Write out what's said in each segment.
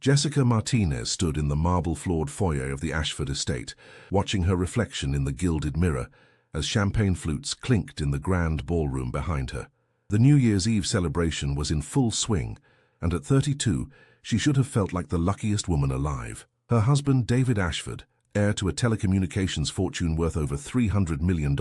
Jessica Martinez stood in the marble-floored foyer of the Ashford estate, watching her reflection in the gilded mirror as champagne flutes clinked in the grand ballroom behind her. The New Year's Eve celebration was in full swing, and at 32, she should have felt like the luckiest woman alive. Her husband, David Ashford, heir to a telecommunications fortune worth over $300 million,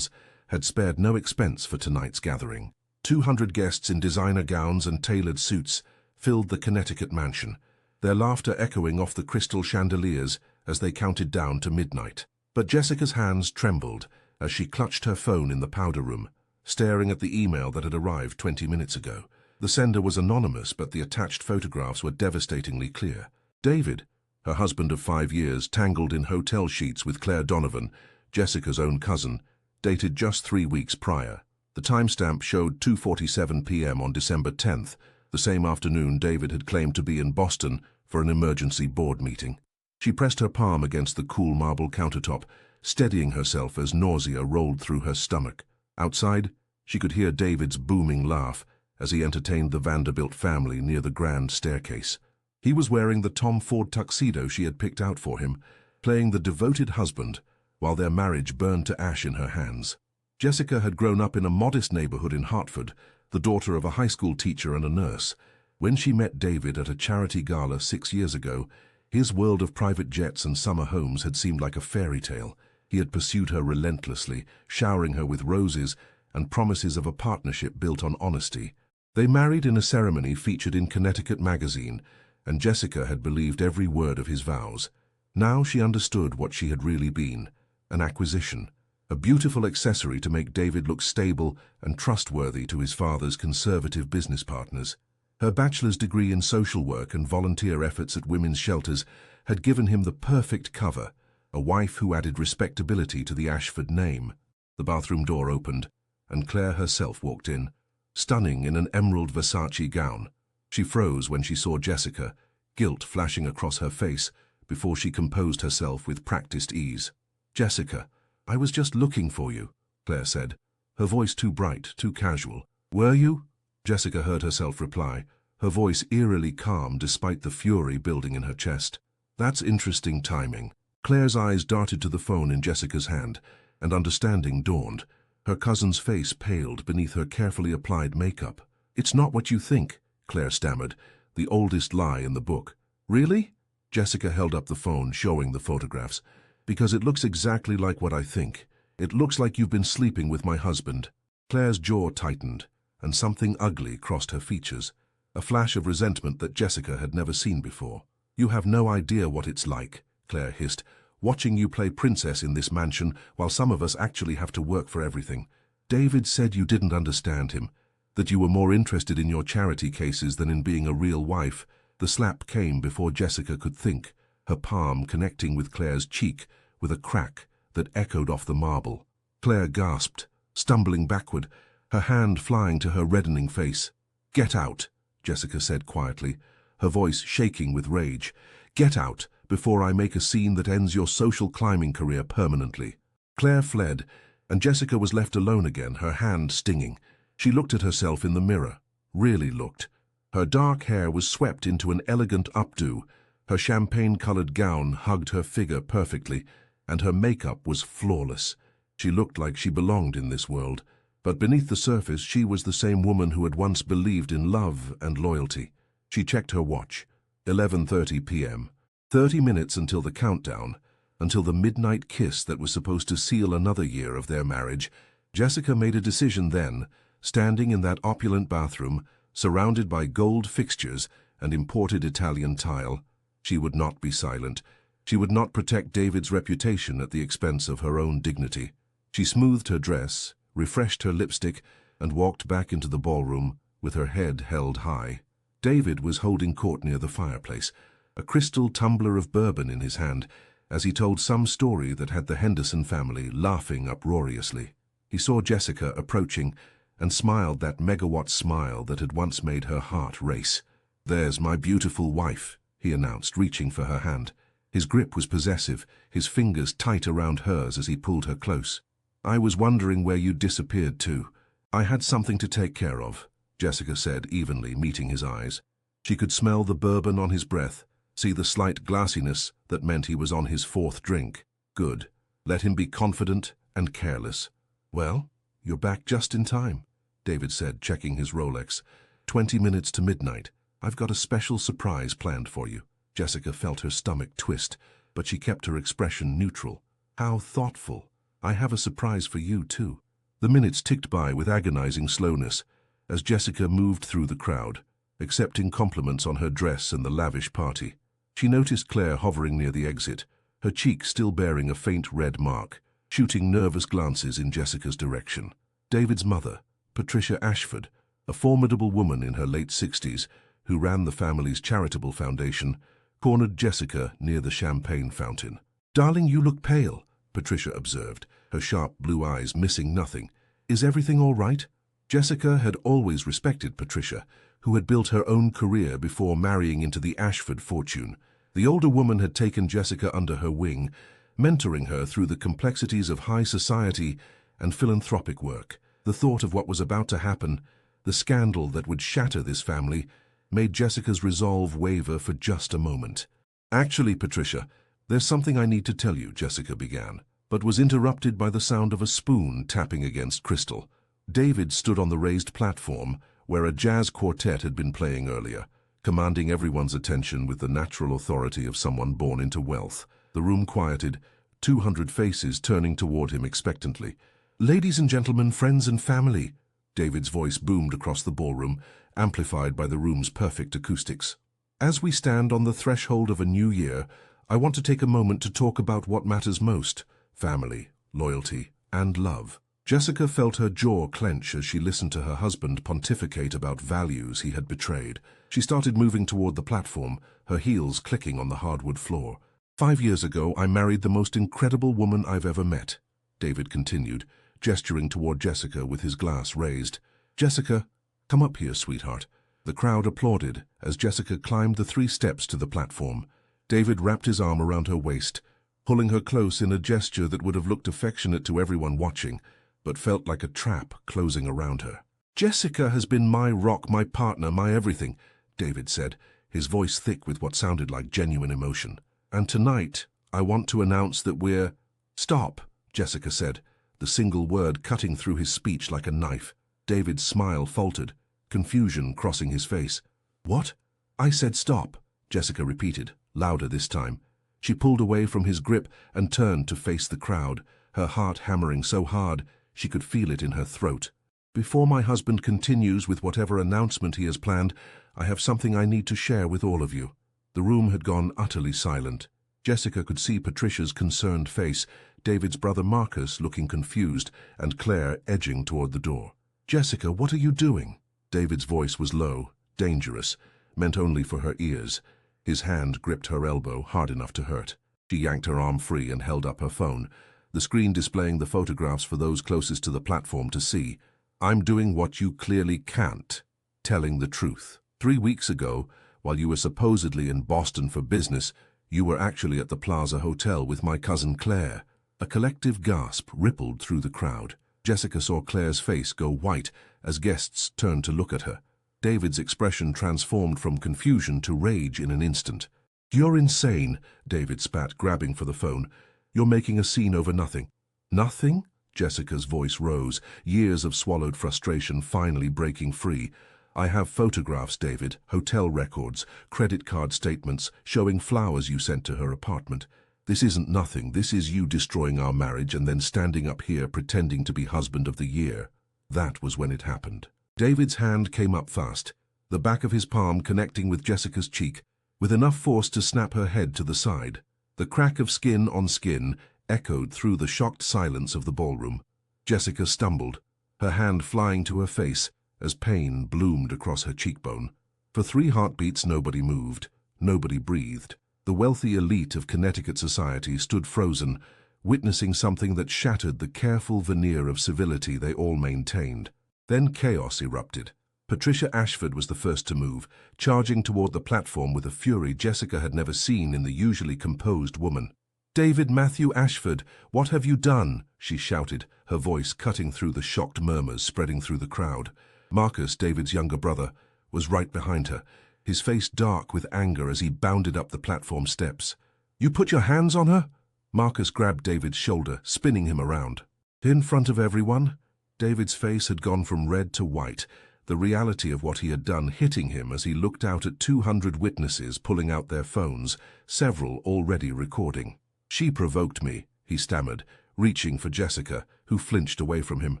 had spared no expense for tonight's gathering. 200 guests in designer gowns and tailored suits filled the Connecticut mansion, their laughter echoing off the crystal chandeliers as they counted down to midnight. But Jessica's hands trembled as she clutched her phone in the powder room, staring at the email that had arrived 20 minutes ago. The sender was anonymous, but the attached photographs were devastatingly clear. David, her husband of 5 years, tangled in hotel sheets with Claire Donovan, Jessica's own cousin, dated just 3 weeks prior. The timestamp showed 2:47 p.m. on December 10th, the same afternoon David had claimed to be in Boston for an emergency board meeting. She pressed her palm against the cool marble countertop, steadying herself as nausea rolled through her stomach. Outside, she could hear David's booming laugh as he entertained the Vanderbilt family near the grand staircase. He was wearing the Tom Ford tuxedo she had picked out for him, playing the devoted husband while their marriage burned to ash in her hands. Jessica had grown up in a modest neighborhood in Hartford, the daughter of a high school teacher and a nurse. When she met David at a charity gala 6 years ago, his world of private jets and summer homes had seemed like a fairy tale. He had pursued her relentlessly, showering her with roses and promises of a partnership built on honesty. They married in a ceremony featured in Connecticut magazine, and Jessica had believed every word of his vows. Now she understood what she had really been, an acquisition, a beautiful accessory to make David look stable and trustworthy to his father's conservative business partners. Her bachelor's degree in social work and volunteer efforts at women's shelters had given him the perfect cover, a wife who added respectability to the Ashford name. The bathroom door opened, and Claire herself walked in, stunning in an emerald Versace gown. She froze when she saw Jessica, guilt flashing across her face before she composed herself with practiced ease. "Jessica, I was just looking for you," Claire said, her voice too bright, too casual. "Were you?" Jessica heard herself reply, her voice eerily calm despite the fury building in her chest. "That's interesting timing." Claire's eyes darted to the phone in Jessica's hand, and understanding dawned. Her cousin's face paled beneath her carefully applied makeup. "It's not what you think," Claire stammered, the oldest lie in the book. "Really?" Jessica held up the phone, showing the photographs. "Because it looks exactly like what I think. It looks like you've been sleeping with my husband." Claire's jaw tightened, and something ugly crossed her features, a flash of resentment that Jessica had never seen before. "You have no idea what it's like," Claire hissed, "watching you play princess in this mansion while some of us actually have to work for everything. David said you didn't understand him, that you were more interested in your charity cases than in being a real wife." The slap came before Jessica could think, her palm connecting with Claire's cheek with a crack that echoed off the marble. Claire gasped, stumbling backward, her hand flying to her reddening face. "Get out," Jessica said quietly, her voice shaking with rage. "Get out before I make a scene that ends your social climbing career permanently." Claire fled, and Jessica was left alone again, her hand stinging. She looked at herself in the mirror, really looked. Her dark hair was swept into an elegant updo, her champagne-colored gown hugged her figure perfectly, and her makeup was flawless. She looked like she belonged in this world, but beneath the surface she was the same woman who had once believed in love and loyalty. She checked her watch. 11:30 p.m. 30 minutes until the countdown, until the midnight kiss that was supposed to seal another year of their marriage. Jessica made a decision then, standing in that opulent bathroom, surrounded by gold fixtures and imported Italian tile. She would not be silent. She would not protect David's reputation at the expense of her own dignity. She smoothed her dress, refreshed her lipstick, and walked back into the ballroom with her head held high. David was holding court near the fireplace, a crystal tumbler of bourbon in his hand, as he told some story that had the Henderson family laughing uproariously. He saw Jessica approaching and smiled that megawatt smile that had once made her heart race. "There's my beautiful wife," he announced, reaching for her hand. His grip was possessive, his fingers tight around hers as he pulled her close. "I was wondering where you'd disappeared to. I had something to take care of," Jessica said evenly, meeting his eyes. She could smell the bourbon on his breath, See the slight glassiness that meant he was on his fourth drink. Good. Let him be confident and careless. Well, you're back just in time, David said, checking his Rolex. 20 minutes to midnight. I've got a special surprise planned for you. Jessica felt her stomach twist, but she kept her expression neutral. How thoughtful. I have a surprise for you, too. The minutes ticked by with agonizing slowness as Jessica moved through the crowd, accepting compliments on her dress and the lavish party. She noticed Claire hovering near the exit, her cheek still bearing a faint red mark, shooting nervous glances in Jessica's direction. David's mother, Patricia Ashford, a formidable woman in her late 60s who ran the family's charitable foundation, cornered Jessica near the champagne fountain. "Darling, you look pale," Patricia observed, her sharp blue eyes missing nothing. "Is everything all right?" Jessica had always respected Patricia, who had built her own career before marrying into the Ashford fortune. The older woman had taken Jessica under her wing, mentoring her through the complexities of high society and philanthropic work. The thought of what was about to happen, the scandal that would shatter this family, made Jessica's resolve waver for just a moment. "Actually, Patricia, there's something I need to tell you," Jessica began, but was interrupted by the sound of a spoon tapping against crystal. David stood on the raised platform where a jazz quartet had been playing earlier, commanding everyone's attention with the natural authority of someone born into wealth. The room quieted, 200 faces turning toward him expectantly. "Ladies and gentlemen, friends and family," David's voice boomed across the ballroom, amplified by the room's perfect acoustics. "As we stand on the threshold of a new year, I want to take a moment to talk about what matters most: family, loyalty, and love." Jessica felt her jaw clench as she listened to her husband pontificate about values he had betrayed. She started moving toward the platform, her heels clicking on the hardwood floor. "5 years ago, I married the most incredible woman I've ever met," David continued, gesturing toward Jessica with his glass raised. "Jessica, come up here, sweetheart." The crowd applauded as Jessica climbed the 3 steps to the platform. David wrapped his arm around her waist, pulling her close in a gesture that would have looked affectionate to everyone watching, but felt like a trap closing around her. "Jessica has been my rock, my partner, my everything," David said, his voice thick with what sounded like genuine emotion. "And tonight, I want to announce that we're—" "Stop," Jessica said, the single word cutting through his speech like a knife. David's smile faltered, confusion crossing his face. "What?" "I said stop," Jessica repeated, louder this time. She pulled away from his grip and turned to face the crowd, her heart hammering so hard she could feel it in her throat. "Before my husband continues with whatever announcement he has planned, I have something I need to share with all of you." The room had gone utterly silent. Jessica could see Patricia's concerned face, David's brother Marcus looking confused, and Claire edging toward the door. "Jessica, what are you doing?" David's voice was low, dangerous, meant only for her ears. His hand gripped her elbow, hard enough to hurt. She yanked her arm free and held up her phone, the screen displaying the photographs for those closest to the platform to see. "I'm doing what you clearly can't, telling the truth. 3 weeks ago, while you were supposedly in Boston for business, you were actually at the Plaza Hotel with my cousin Claire." A collective gasp rippled through the crowd. Jessica saw Claire's face go white as guests turned to look at her. David's expression transformed from confusion to rage in an instant. "You're insane," David spat, grabbing for the phone. "You're making a scene over nothing." "Nothing?" Jessica's voice rose, years of swallowed frustration finally breaking free. "I have photographs, David, hotel records, credit card statements showing flowers you sent to her apartment. This isn't nothing. This is you destroying our marriage and then standing up here pretending to be husband of the year." That was when it happened. David's hand came up fast, the back of his palm connecting with Jessica's cheek, with enough force to snap her head to the side. The crack of skin on skin echoed through the shocked silence of the ballroom. Jessica stumbled, her hand flying to her face as pain bloomed across her cheekbone. For 3 heartbeats nobody moved, nobody breathed. The wealthy elite of Connecticut society stood frozen, witnessing something that shattered the careful veneer of civility they all maintained. Then chaos erupted. Patricia Ashford was the first to move, charging toward the platform with a fury Jessica had never seen in the usually composed woman. "David Matthew Ashford, what have you done?" she shouted, her voice cutting through the shocked murmurs spreading through the crowd. Marcus, David's younger brother, was right behind her, his face dark with anger as he bounded up the platform steps. "You put your hands on her?" Marcus grabbed David's shoulder, spinning him around. In front of everyone? David's face had gone from red to white, the reality of what he had done hitting him as he looked out at 200 witnesses pulling out their phones, several already recording. "She provoked me," he stammered, reaching for Jessica, who flinched away from him.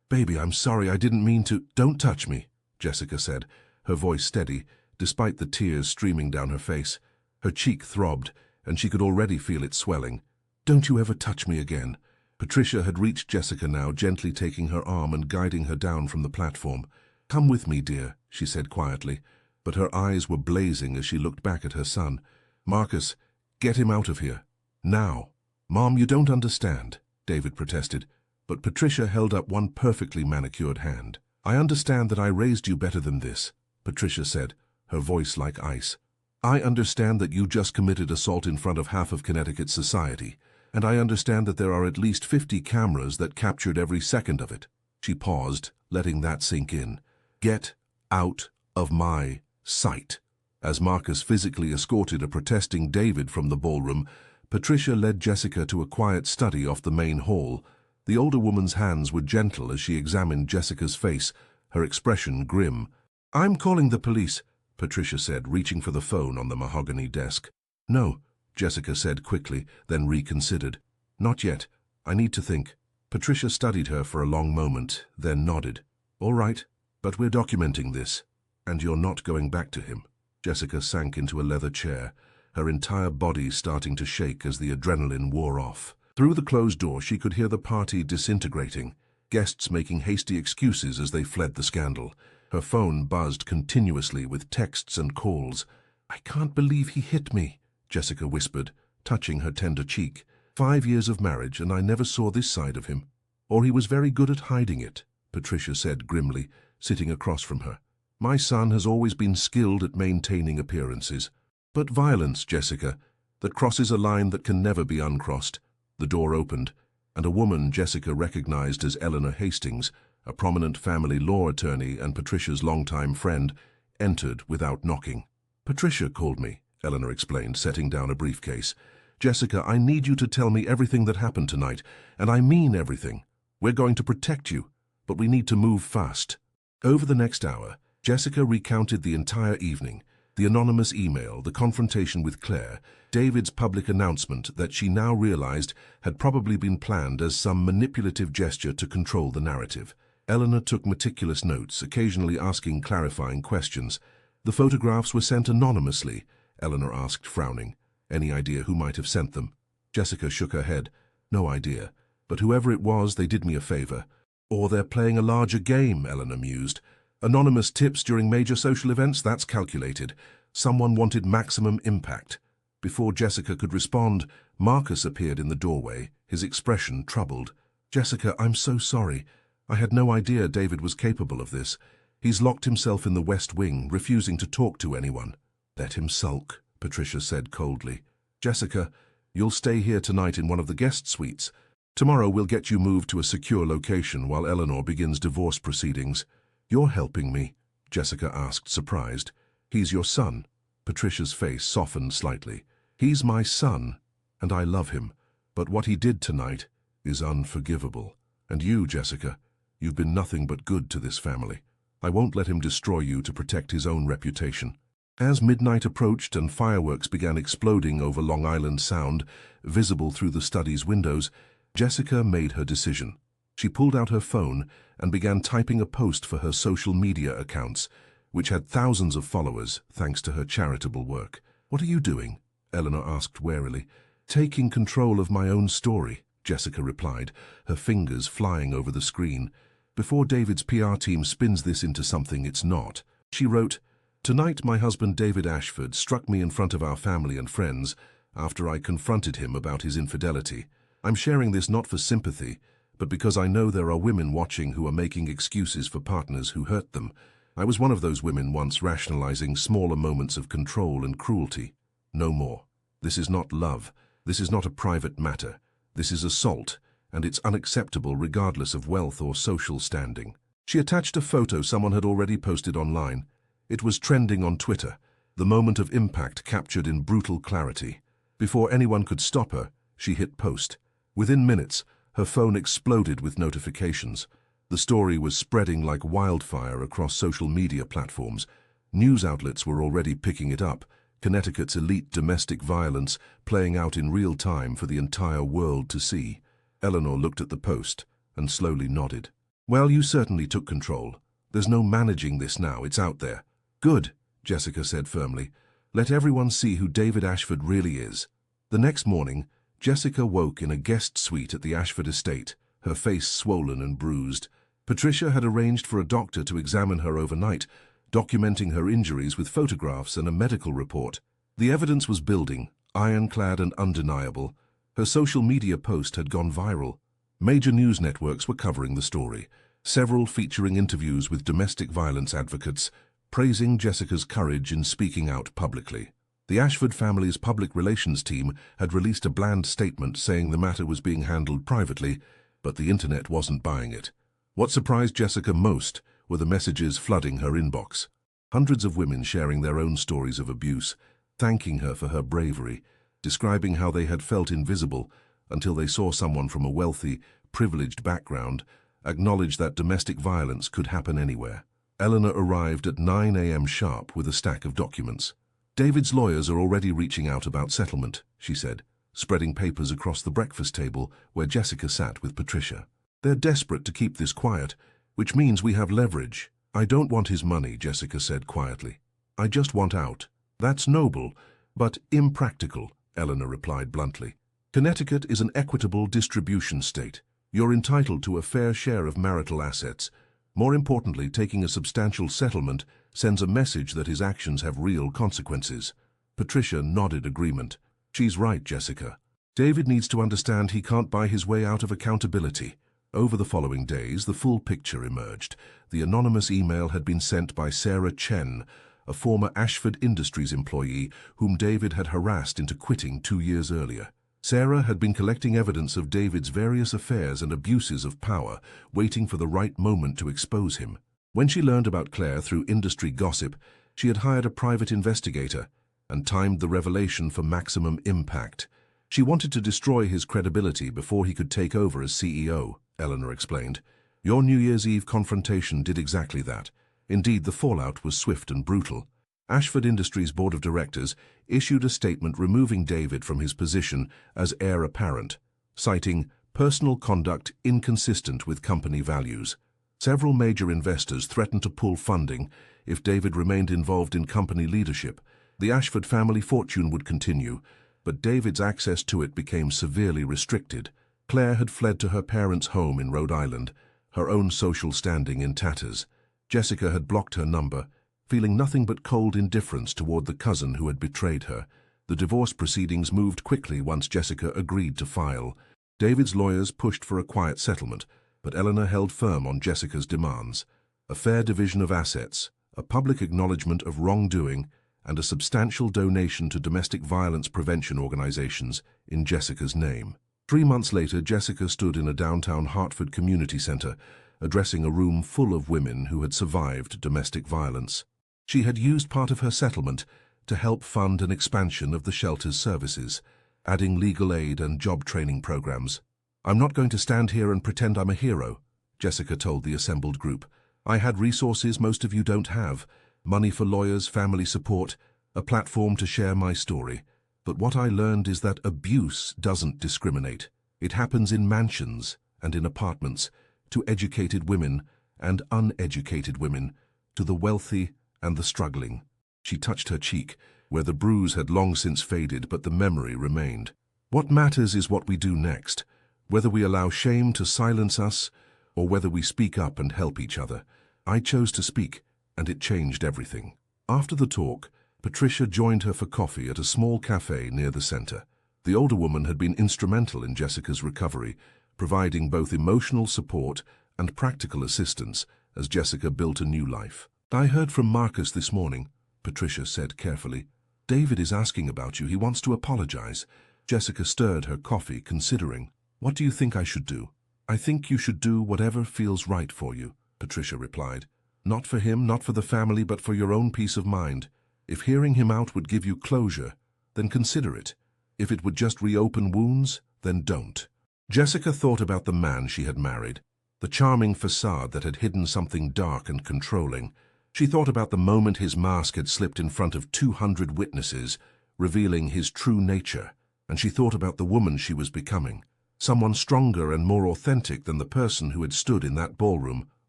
"Baby, I'm sorry, I didn't mean to—" "Don't touch me," Jessica said, her voice steady, despite the tears streaming down her face. Her cheek throbbed, and she could already feel it swelling. "Don't you ever touch me again." Patricia had reached Jessica now, gently taking her arm and guiding her down from the platform. "Come with me, dear," she said quietly, but her eyes were blazing as she looked back at her son. "Marcus, get him out of here. Now." "Mom, you don't understand," David protested, but Patricia held up one perfectly manicured hand. "I understand that I raised you better than this," Patricia said, her voice like ice. "I understand that you just committed assault in front of half of Connecticut society, and I understand that there are at least 50 cameras that captured every second of it." She paused, letting that sink in. "Get out of my sight." As Marcus physically escorted a protesting David from the ballroom, Patricia led Jessica to a quiet study off the main hall. The older woman's hands were gentle as she examined Jessica's face, her expression grim. "I'm calling the police," Patricia said, reaching for the phone on the mahogany desk. "No," Jessica said quickly, then reconsidered. "Not yet. I need to think." Patricia studied her for a long moment, then nodded. "All right, but we're documenting this. And you're not going back to him." Jessica sank into a leather chair, her entire body starting to shake as the adrenaline wore off. Through the closed door she could hear the party disintegrating, guests making hasty excuses as they fled the scandal. Her phone buzzed continuously with texts and calls. "I can't believe he hit me," Jessica whispered, touching her tender cheek. 5 years of marriage, and I never saw this side of him. Or he was very good at hiding it, Patricia said grimly, sitting across from her. "My son has always been skilled at maintaining appearances. But violence, Jessica, that crosses a line that can never be uncrossed." The door opened, and a woman Jessica recognized as Eleanor Hastings, a prominent family law attorney and Patricia's longtime friend, entered without knocking. "Patricia called me," Eleanor explained, setting down a briefcase. "Jessica, I need you to tell me everything that happened tonight, and I mean everything. We're going to protect you, but we need to move fast." Over the next hour, Jessica recounted the entire evening, the anonymous email, the confrontation with Claire, David's public announcement that she now realized had probably been planned as some manipulative gesture to control the narrative. Eleanor took meticulous notes, occasionally asking clarifying questions. "The photographs were sent anonymously?" Eleanor asked, frowning. "Any idea who might have sent them?" Jessica shook her head. "No idea. But whoever it was, they did me a favor." "Or they're playing a larger game," Eleanor mused. "Anonymous tips during major social events, that's calculated. Someone wanted maximum impact." Before Jessica could respond, Marcus appeared in the doorway, his expression troubled. "Jessica, I'm so sorry. I had no idea David was capable of this. He's locked himself in the West Wing, refusing to talk to anyone." "Let him sulk," Patricia said coldly. "Jessica, you'll stay here tonight in one of the guest suites. Tomorrow we'll get you moved to a secure location while Eleanor begins divorce proceedings." "You're helping me?" Jessica asked, surprised. "He's your son." Patricia's face softened slightly. "He's my son, and I love him. But what he did tonight is unforgivable. And you, Jessica, you've been nothing but good to this family. I won't let him destroy you to protect his own reputation." As midnight approached and fireworks began exploding over Long Island Sound, visible through the study's windows, Jessica made her decision. She pulled out her phone and began typing a post for her social media accounts, which had thousands of followers thanks to her charitable work. "What are you doing?" Eleanor asked warily. "Taking control of my own story," Jessica replied, her fingers flying over the screen. "Before David's PR team spins this into something it's not." She wrote, "Tonight my husband David Ashford struck me in front of our family and friends after I confronted him about his infidelity. I'm sharing this not for sympathy, but because I know there are women watching who are making excuses for partners who hurt them. I was one of those women once rationalizing smaller moments of control and cruelty. No more. This is not love. This is not a private matter. This is assault, and it's unacceptable regardless of wealth or social standing." She attached a photo someone had already posted online. It was trending on Twitter. the moment of impact captured in brutal clarity. Before anyone could stop her, she hit post. Within minutes, her phone exploded with notifications. The story was spreading like wildfire across social media platforms. News outlets were already picking it up, Connecticut's elite domestic violence playing out in real time for the entire world to see. Eleanor looked at the post and slowly nodded. "Well, you certainly took control. There's no managing this now, it's out there." "Good," Jessica said firmly. "Let everyone see who David Ashford really is." The next morning, Jessica woke in a guest suite at the Ashford estate, her face swollen and bruised. Patricia had arranged for a doctor to examine her overnight, documenting her injuries with photographs and a medical report. The evidence was building, ironclad and undeniable. Her social media post had gone viral. Major news networks were covering the story, several featuring interviews with domestic violence advocates, praising Jessica's courage in speaking out publicly. The Ashford family's public relations team had released a bland statement saying the matter was being handled privately, but the internet wasn't buying it. What surprised Jessica most were the messages flooding her inbox. Hundreds of women sharing their own stories of abuse, thanking her for her bravery, describing how they had felt invisible until they saw someone from a wealthy, privileged background acknowledge that domestic violence could happen anywhere. Eleanor arrived at 9 a.m. sharp with a stack of documents. "David's lawyers are already reaching out about settlement," she said, spreading papers across the breakfast table where Jessica sat with Patricia. "They're desperate to keep this quiet, which means we have leverage." "I don't want his money," Jessica said quietly. "I just want out." "That's noble, but impractical," Eleanor replied bluntly. "Connecticut is an equitable distribution state. You're entitled to a fair share of marital assets. More importantly, taking a substantial settlement sends a message that his actions have real consequences." Patricia nodded agreement. "She's right, Jessica. David needs to understand he can't buy his way out of accountability." Over the following days, the full picture emerged. The anonymous email had been sent by Sarah Chen, a former Ashford Industries employee whom David had harassed into quitting 2 years earlier. Sarah had been collecting evidence of David's various affairs and abuses of power, waiting for the right moment to expose him. When she learned about Claire through industry gossip, she had hired a private investigator and timed the revelation for maximum impact. She wanted to destroy his credibility before he could take over as CEO, Eleanor explained. "Your New Year's Eve confrontation did exactly that. Indeed, the fallout was swift and brutal." Ashford Industries' board of directors issued a statement removing David from his position as heir apparent, citing personal conduct inconsistent with company values. Several major investors threatened to pull funding if David remained involved in company leadership. The Ashford family fortune would continue, but David's access to it became severely restricted. Claire had fled to her parents' home in Rhode Island, her own social standing in tatters. Jessica had blocked her number, feeling nothing but cold indifference toward the cousin who had betrayed her. The divorce proceedings moved quickly once Jessica agreed to file. David's lawyers pushed for a quiet settlement, but Eleanor held firm on Jessica's demands. A fair division of assets, a public acknowledgement of wrongdoing, and a substantial donation to domestic violence prevention organizations in Jessica's name. 3 months later, Jessica stood in a downtown Hartford community center, addressing a room full of women who had survived domestic violence. She had used part of her settlement to help fund an expansion of the shelter's services, adding legal aid and job training programs. "I'm not going to stand here and pretend I'm a hero," Jessica told the assembled group. "I had resources most of you don't have, money for lawyers, family support, a platform to share my story. But what I learned is that abuse doesn't discriminate. It happens in mansions and in apartments, to educated women and uneducated women, to the wealthy and the struggling." She touched her cheek, where the bruise had long since faded, but the memory remained. "What matters is what we do next, whether we allow shame to silence us or whether we speak up and help each other. I chose to speak, and it changed everything." After the talk, Patricia joined her for coffee at a small cafe near the center. The older woman had been instrumental in Jessica's recovery, providing both emotional support and practical assistance as Jessica built a new life. "I heard from Marcus this morning," Patricia said carefully. "David is asking about you. He wants to apologize." Jessica stirred her coffee, considering. "What do you think I should do?" "I think you should do whatever feels right for you," Patricia replied. "Not for him, not for the family, but for your own peace of mind. If hearing him out would give you closure, then consider it. If it would just reopen wounds, then don't. Jessica thought about the man she had married, the charming facade that had hidden something dark and controlling. She thought about the moment his mask had slipped in front of 200 witnesses, revealing his true nature, and she thought about the woman she was becoming, someone stronger and more authentic than the person who had stood in that ballroom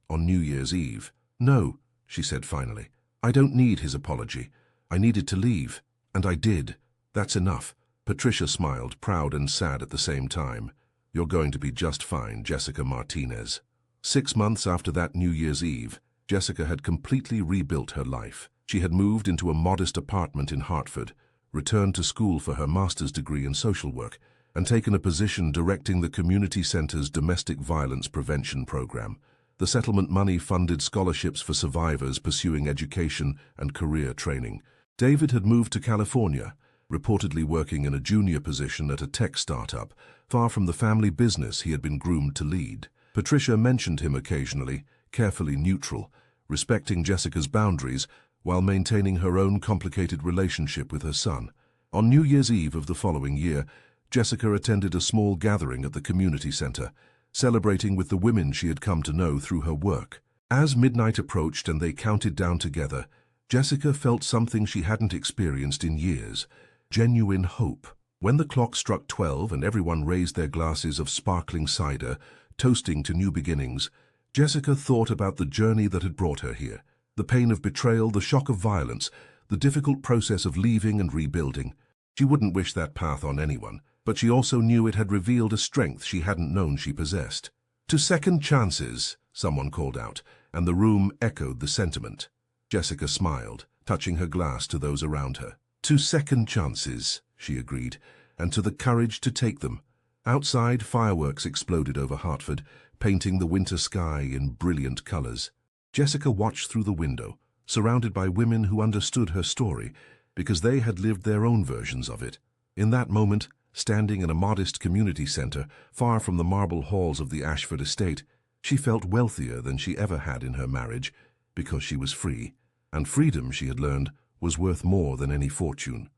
on New Year's Eve. "No," she said finally. "I don't need his apology. I needed to leave, and I did. That's enough." Patricia smiled, proud and sad at the same time. "You're going to be just fine, Jessica Martinez." 6 months after that New Year's Eve, Jessica had completely rebuilt her life. She had moved into a modest apartment in Hartford, returned to school for her master's degree in social work, and taken a position directing the community center's domestic violence prevention program. The settlement money funded scholarships for survivors pursuing education and career training. David had moved to California, reportedly working in a junior position at a tech startup, far from the family business he had been groomed to lead. Patricia mentioned him occasionally, carefully neutral, respecting Jessica's boundaries while maintaining her own complicated relationship with her son. On New Year's Eve of the following year, Jessica attended a small gathering at the community center, celebrating with the women she had come to know through her work. As midnight approached and they counted down together, Jessica felt something she hadn't experienced in years: genuine hope. When the clock struck 12 and everyone raised their glasses of sparkling cider, toasting to new beginnings, Jessica thought about the journey that had brought her here. The pain of betrayal, the shock of violence, the difficult process of leaving and rebuilding. She wouldn't wish that path on anyone, but she also knew it had revealed a strength she hadn't known she possessed. "To second chances," someone called out, and the room echoed the sentiment. Jessica smiled, touching her glass to those around her. "To second chances," she agreed, "and to the courage to take them." Outside, fireworks exploded over Hartford, painting the winter sky in brilliant colors. Jessica watched through the window, surrounded by women who understood her story, because they had lived their own versions of it. In that moment, standing in a modest community center, far from the marble halls of the Ashford estate, she felt wealthier than she ever had in her marriage, because she was free, and freedom, she had learned, was worth more than any fortune.